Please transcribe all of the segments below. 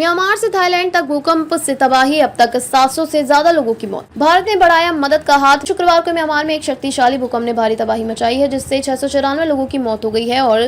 Myanmar से Thailand तक भूकंप से तबाही, अब तक 700 से ज्यादा लोगों की मौत। भारत ने बढ़ाया मदद का हाथ। शुक्रवार को म्यांमार में एक शक्तिशाली भूकंप ने भारी तबाही मचाई है, जिससे 694 लोगों की मौत हो गई है और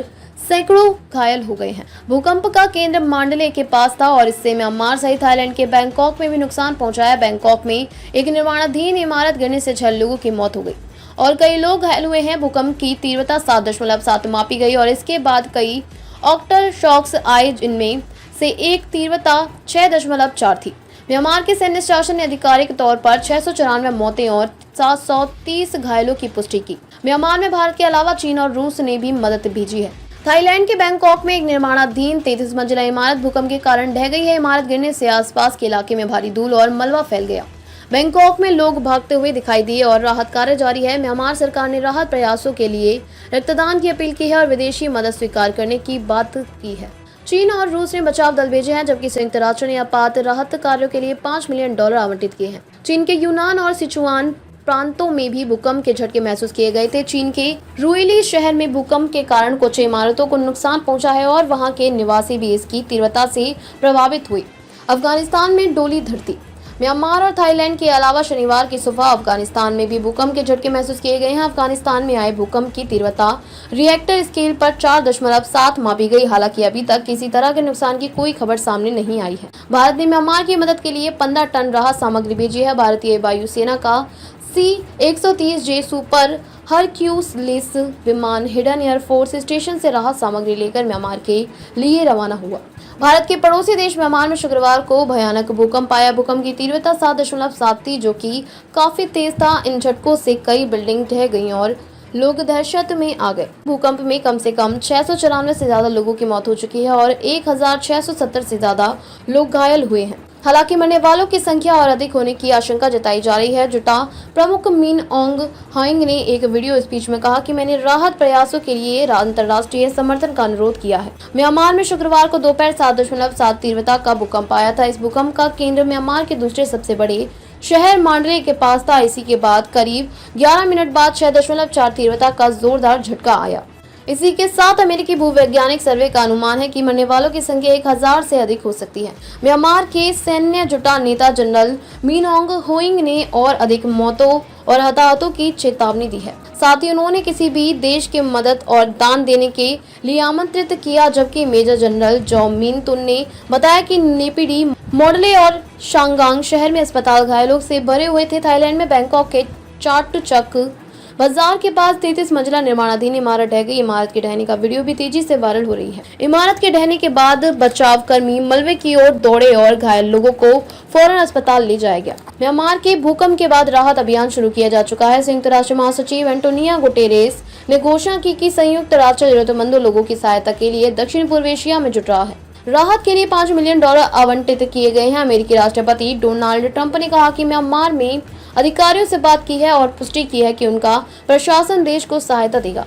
सैकड़ों घायल हो गए हैं। भूकंप का केंद्र मांडले के पास था और इससे म्यांमार सहित थाईलैंड के बैंकॉक में भी नुकसान पहुंचाया। बैंकॉक में एक निर्माणाधीन इमारत गिरने से 6 लोगों की मौत हो गई और कई लोग घायल हुए हैं। भूकंप की तीव्रता 7.7 मापी गई और इसके बाद कई ऑक्टर शॉक्स आए, जिनमें से एक तीव्रता 6.4 थी। म्यांमार के सैन्य शासन ने आधिकारिक तौर पर 694 मौतें और 730 घायलों की पुष्टि की। म्यांमार में भारत के अलावा चीन और रूस ने भी मदद भेजी है। थाईलैंड के बैंकॉक में एक निर्माणाधीन 33 मंजिला इमारत भूकंप के कारण ढह गई है। इमारत गिरने से आसपास के इलाके में भारी धूल और मलबा फैल गया। बैंकॉक में लोग भागते हुए दिखाई दिए और राहत कार्य जारी है। म्यांमार सरकार ने राहत प्रयासों के लिए रक्तदान की अपील की है और विदेशी मदद स्वीकार करने की बात की है। चीन और रूस ने बचाव दल भेजे हैं, जबकि संयुक्त राष्ट्र ने आपात राहत कार्यों के लिए $5 मिलियन आवंटित किए हैं। चीन के यूनान और सिचुआन प्रांतों में भी भूकंप के झटके महसूस किए गए थे। चीन के रुइली शहर में भूकंप के कारण कुछ इमारतों को नुकसान पहुंचा है और वहां के निवासी भी इसकी तीव्रता से प्रभावित हुए। अफगानिस्तान में डोली धरती। म्यांमार और थाईलैंड के अलावा शनिवार की सुबह अफगानिस्तान में भी भूकंप के झटके महसूस किए गए हैं। अफगानिस्तान में आए भूकंप की तीव्रता रिएक्टर स्केल पर 4.7 मापी गई। हालांकि अभी तक किसी तरह के नुकसान की कोई खबर सामने नहीं आई है। भारत ने म्यांमार की मदद के लिए 15 टन राहत सामग्री भेजी है। भारतीय वायुसेना का C-130J सुपर हरक्यूलिस विमान हिडन एयरफोर्स स्टेशन से राहत सामग्री लेकर म्यांमार के लिए रवाना हुआ। भारत के पड़ोसी देश म्यांमार में शुक्रवार को भयानक भूकंप आया। भूकंप की तीव्रता 7.7 थी, जो कि काफी तेज था। इन झटकों से कई बिल्डिंग ढह गईं और लोग दहशत में आ गए। भूकंप में कम से कम 694 से ज्यादा लोगों की मौत हो चुकी है और 1670 से ज्यादा लोग घायल हुए हैं। हालांकि मरने वालों की संख्या और अधिक होने की आशंका जताई जा रही है। जुटा प्रमुख मिन ऑन्ग हाइंग ने एक वीडियो स्पीच में कहा कि मैंने राहत प्रयासों के लिए अंतर्राष्ट्रीय समर्थन का अनुरोध किया है। म्यांमार में शुक्रवार को दोपहर 7.7 तीव्रता का भूकंप आया था। इस भूकंप का केंद्र म्यांमार के दूसरे सबसे बड़े शहर मांडले के पास था। इसी के बाद करीब 11 मिनट बाद 6.4 तीव्रता का जोरदार झटका आया। इसी के साथ अमेरिकी भूवैज्ञानिक सर्वे का अनुमान है कि मरने वालों की संख्या 1000 से अधिक हो सकती है। म्यांमार के सैन्य जुटा नेता जनरल मिन ऑन्ग होइंग ने और अधिक मौतों और हताहतों की चेतावनी दी है। साथ ही उन्होंने किसी भी देश के मदद और दान देने के लिए आमंत्रित किया, जबकि मेजर जनरल जो मिन तुन ने बताया कि नेपिडी, मॉडले और शांगांग शहर में अस्पताल घायलों से भरे हुए थे। थाईलैंड में बैंकॉक के चाटुचक बाजार के पास 33 मंजिला निर्माणाधीन इमारत ढह गई। इमारत के ढहने का वीडियो भी तेजी से वायरल हो रही है। इमारत के ढहने के बाद बचाव कर्मी मलबे की ओर दौड़े और घायल लोगों को फौरन अस्पताल ले जाया गया। म्यांमार के भूकंप के बाद राहत अभियान शुरू किया जा चुका है। संयुक्त राष्ट्र महासचिव एंटोनियो गुटेरेस ने घोषणा की कि संयुक्त राष्ट्र जरूरतमंदों लोगों की सहायता के लिए दक्षिण पूर्व एशिया में जुट रहा है। राहत के लिए $5 मिलियन आवंटित किए गए हैं। अमेरिकी राष्ट्रपति डोनाल्ड ट्रंप ने कहा कि म्यांमार में अधिकारियों से बात की है और पुष्टि की है कि उनका प्रशासन देश को सहायता देगा।